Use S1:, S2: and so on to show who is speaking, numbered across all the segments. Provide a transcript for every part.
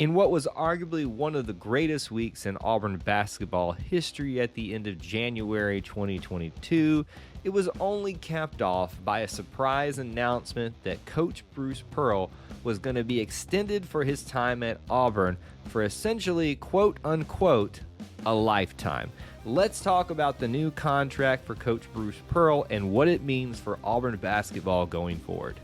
S1: In what was arguably one of the greatest weeks in Auburn basketball history at the end of January 2022, it was only capped off by a surprise announcement that Coach Bruce Pearl was going to be extended for his time at Auburn for essentially, quote unquote, a lifetime. Let's talk about the new contract for Coach Bruce Pearl and what it means for Auburn basketball going forward.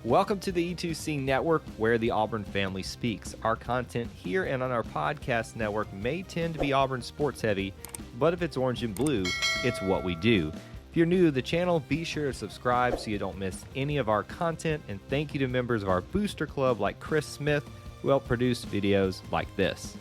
S1: Welcome to the E2C Network, where the Auburn family speaks. Our content here and on our podcast network may tend to be Auburn sports heavy, but if it's orange and blue, it's what we do. If you're new to the channel, be sure to subscribe so you don't miss any of our content, and thank you to members of our booster club like Chris Smith, who helped produce videos like this.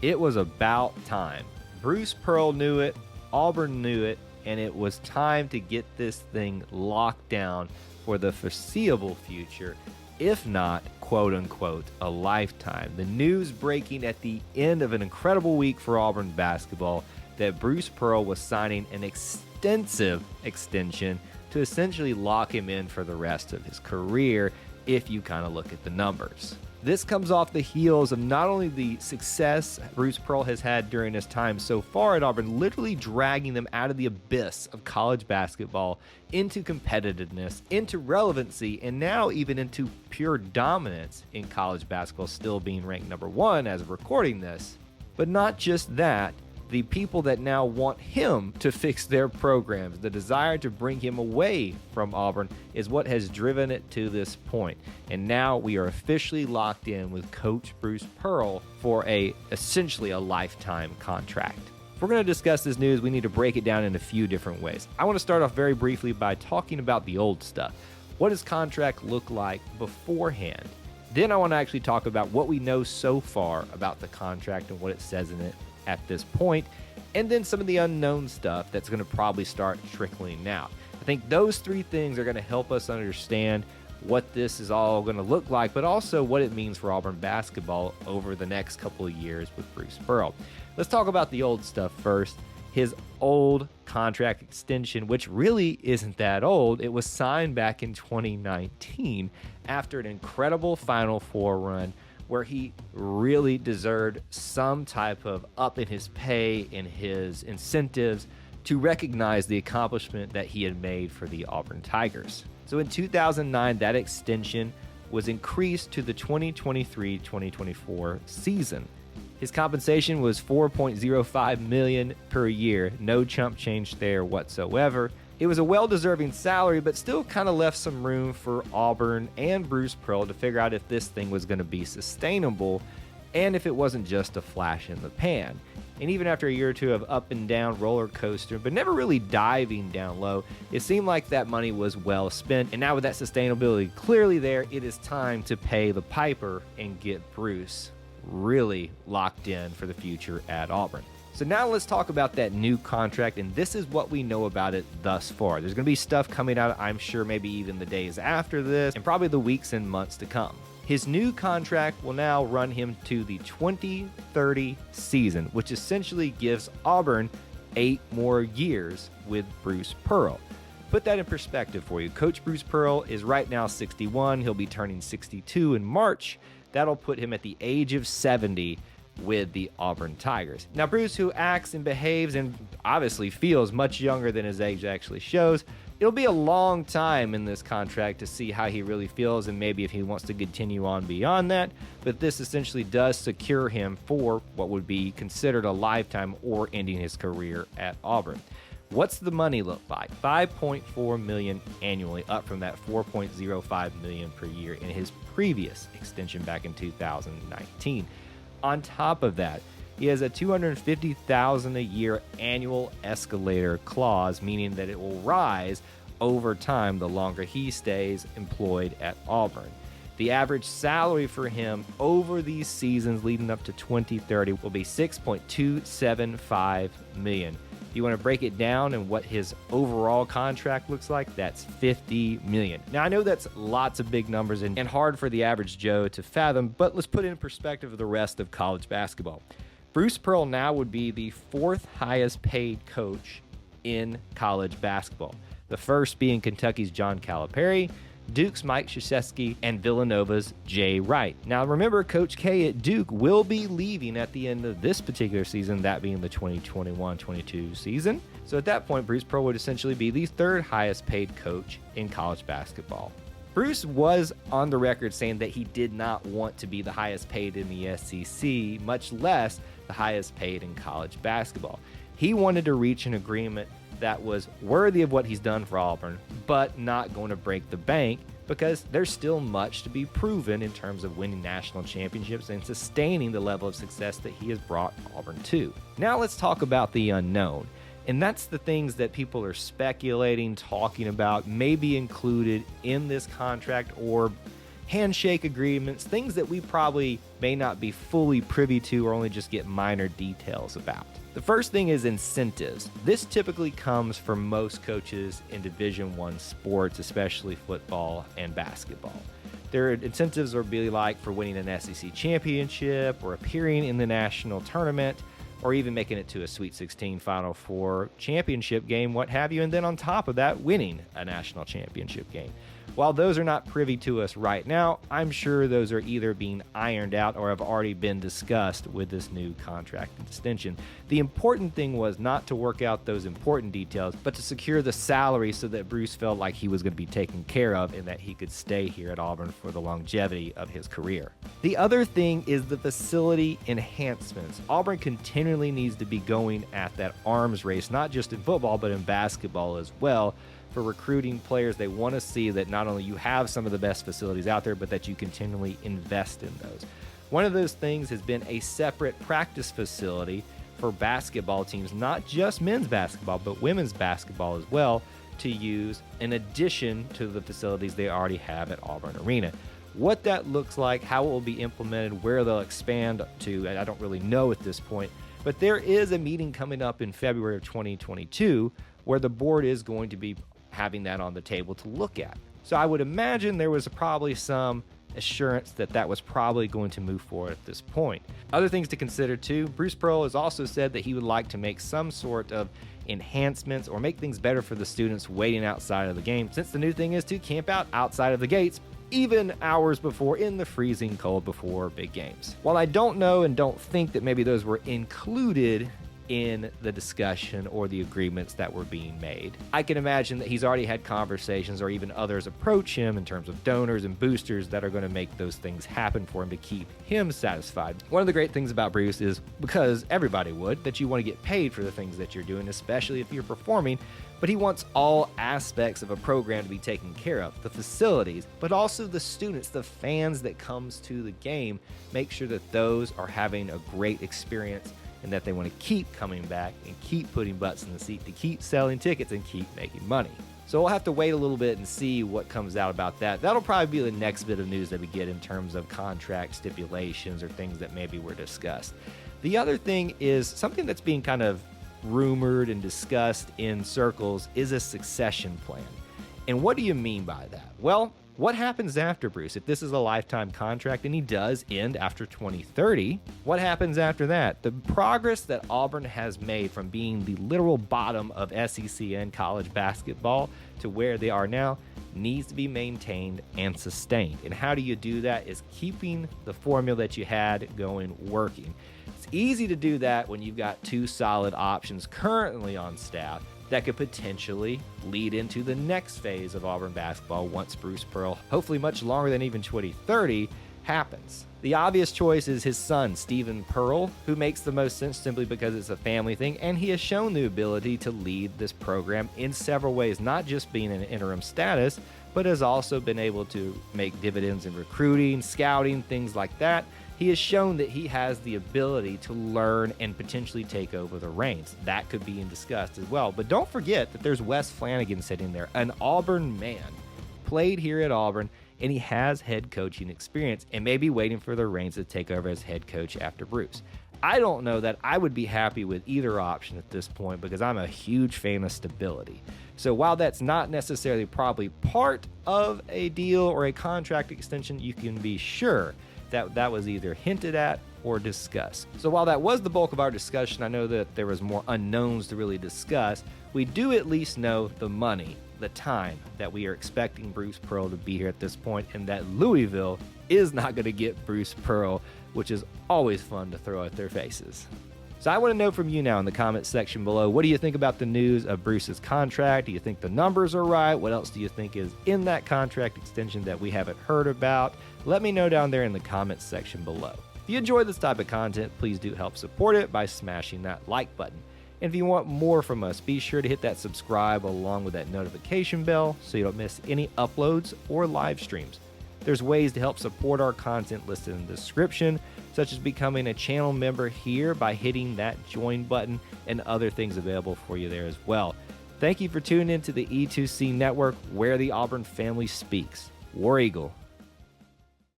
S1: It was about time. Bruce Pearl knew it, Auburn knew it, and it was time to get this thing locked down for the foreseeable future, if not, quote unquote, a lifetime. The news breaking at the end of an incredible week for Auburn basketball that Bruce Pearl was signing an extensive extension to essentially lock him in for the rest of his career if you kind of look at the numbers. This comes off the heels of not only the success Bruce Pearl has had during his time so far at Auburn, literally dragging them out of the abyss of college basketball into competitiveness, into relevancy, and now even into pure dominance in college basketball, still being ranked number one as of recording this. But not just that. The people that now want him to fix their programs, the desire to bring him away from Auburn, is what has driven it to this point. And now we are officially locked in with Coach Bruce Pearl for essentially a lifetime contract. If we're going to discuss this news, we need to break it down in a few different ways. I want to start off very briefly by talking about the old stuff. What does contract look like beforehand? Then I want to actually talk about what we know so far about the contract and what it says in it at this point, and then some of the unknown stuff that's going to probably start trickling out. I think those three things are going to help us understand what this is all going to look like, but also what it means for Auburn basketball over the next couple of years with Bruce Pearl. Let's talk about the old stuff first. His old contract extension, which really isn't that old. It was signed back in 2019 after an incredible Final Four run where he really deserved some type of up in his pay, in his incentives, to recognize the accomplishment that he had made for the Auburn Tigers. So in 2009, that extension was increased to the 2023-2024 season. His compensation was $4.05 million per year, no chump change there whatsoever. It was a well-deserving salary, but still kind of left some room for Auburn and Bruce Pearl to figure out if this thing was going to be sustainable and if it wasn't just a flash in the pan. And even after a year or two of up and down roller coaster, but never really diving down low, it seemed like that money was well spent. And now with that sustainability clearly there, it is time to pay the piper and get Bruce really locked in for the future at Auburn. So now let's talk about that new contract, and this is what we know about it thus far. There's going to be stuff coming out, I'm sure, maybe even the days after this, and probably the weeks and months to come. His new contract will now run him to the 2030 season, which essentially gives Auburn 8 more years with Bruce Pearl. Put that in perspective for you. Coach Bruce Pearl is right now 61. He'll be turning 62 in March. That'll put him at the age of 70 with the Auburn Tigers. Now, Bruce, who acts and behaves and obviously feels much younger than his age actually shows, it'll be a long time in this contract to see how he really feels and maybe if he wants to continue on beyond that, but this essentially does secure him for what would be considered a lifetime or ending his career at Auburn. What's the money look like? $5.4 million annually, up from that $4.05 million per year in his previous extension back in 2019. On top of that, he has a $250,000 a year annual escalator clause, meaning that it will rise over time the longer he stays employed at Auburn. The average salary for him over these seasons leading up to 2030 will be $6.275 million. If you want to break it down and what his overall contract looks like, that's $50 million. Now, I know that's lots of big numbers and hard for the average Joe to fathom, but let's put it in perspective of the rest of college basketball. Bruce Pearl now would be the 4th highest paid coach in college basketball. The first being Kentucky's John Calipari, Duke's Mike Krzyzewski, and Villanova's Jay Wright. Now remember, Coach K at Duke will be leaving at the end of this particular season, that being the 2021-22 season. So at that point, Bruce Pearl would essentially be the third highest paid coach in college basketball. Bruce was on the record saying that he did not want to be the highest paid in the SEC, much less the highest paid in college basketball. He wanted to reach an agreement that was worthy of what he's done for Auburn, but not going to break the bank, because there's still much to be proven in terms of winning national championships and sustaining the level of success that he has brought Auburn to. Now let's talk about the unknown. And that's the things that people are speculating, talking about, maybe included in this contract or handshake agreements, things that we probably may not be fully privy to or only just get minor details about. The first thing is incentives. This typically comes from most coaches in Division I sports, especially football and basketball. Their incentives are really like for winning an SEC championship or appearing in the national tournament, or even making it to a Sweet 16, Final Four, championship game, what have you, and then on top of that, winning a national championship game. While those are not privy to us right now, I'm sure those are either being ironed out or have already been discussed with this new contract extension. The important thing was not to work out those important details, but to secure the salary so that Bruce felt like he was going to be taken care of and that he could stay here at Auburn for the longevity of his career. The other thing is the facility enhancements. Auburn continually needs to be going at that arms race, not just in football, but in basketball as well, for recruiting players. They want to see that not only you have some of the best facilities out there, but that you continually invest in those. One of those things has been a separate practice facility for basketball teams, not just men's basketball, but women's basketball as well, to use in addition to the facilities they already have at Auburn Arena. What that looks like, how it will be implemented, where they'll expand to, I don't really know at this point, but there is a meeting coming up in February of 2022 where the board is going to be having that on the table to look at. So I would imagine there was probably some assurance that that was probably going to move forward at this point. Other things to consider too, Bruce Pearl has also said that he would like to make some sort of enhancements or make things better for the students waiting outside of the game, since the new thing is to camp out outside of the gates even hours before in the freezing cold before big games. While I don't know and don't think that maybe those were included in the discussion or the agreements that were being made, I can imagine that he's already had conversations or even others approach him in terms of donors and boosters that are going to make those things happen for him to keep him satisfied. One of the great things about Bruce is, because everybody would, that you want to get paid for the things that you're doing, especially if you're performing, but he wants all aspects of a program to be taken care of. The facilities, but also the students, the fans that comes to the game, make sure that those are having a great experience and that they want to keep coming back and keep putting butts in the seat to keep selling tickets and keep making money. So we'll have to wait a little bit and see what comes out about that. That'll probably be the next bit of news that we get in terms of contract stipulations or things that maybe were discussed. The other thing is something that's being kind of rumored and discussed in circles is a succession plan. And what do you mean by that? Well, what happens after Bruce? If this is a lifetime contract and he does end after 2030, what happens after that? The progress that Auburn has made from being the literal bottom of SEC and college basketball to where they are now needs to be maintained and sustained. And how do you do that? Is keeping the formula that you had going working. It's easy to do that when you've got two solid options currently on staff that could potentially lead into the next phase of Auburn basketball once Bruce Pearl, hopefully much longer than even 2030, happens. The obvious choice is his son, Stephen Pearl, who makes the most sense simply because it's a family thing, and he has shown the ability to lead this program in several ways, not just being in an interim status, but has also been able to make dividends in recruiting, scouting, things like that. He has shown that he has the ability to learn and potentially take over the reins. That could be discussed as well. But don't forget that there's Wes Flanagan sitting there, an Auburn man, played here at Auburn, and he has head coaching experience and may be waiting for the reins to take over as head coach after Bruce. I don't know that I would be happy with either option at this point because I'm a huge fan of stability. So while that's not necessarily probably part of a deal or a contract extension, you can be sure that was either hinted at or discussed. So while that was the bulk of our discussion, I know that there was more unknowns to really discuss. We do at least know the money the time that we are expecting Bruce Pearl to be here at this point, and that Louisville is not going to get Bruce Pearl, which is always fun to throw at their faces. So I want to know from you now in the comments section below, what do you think about the news of Bruce's contract? Do you think the numbers are right? What else do you think is in that contract extension that we haven't heard about? Let me know down there in the comments section below. If you enjoy this type of content, please do help support it by smashing that like button. And if you want more from us, be sure to hit that subscribe along with that notification bell so you don't miss any uploads or live streams. There's ways to help support our content listed in the description, such as becoming a channel member here by hitting that join button, and other things available for you there as well. Thank you for tuning in to the E2C Network, where the Auburn family speaks. War Eagle.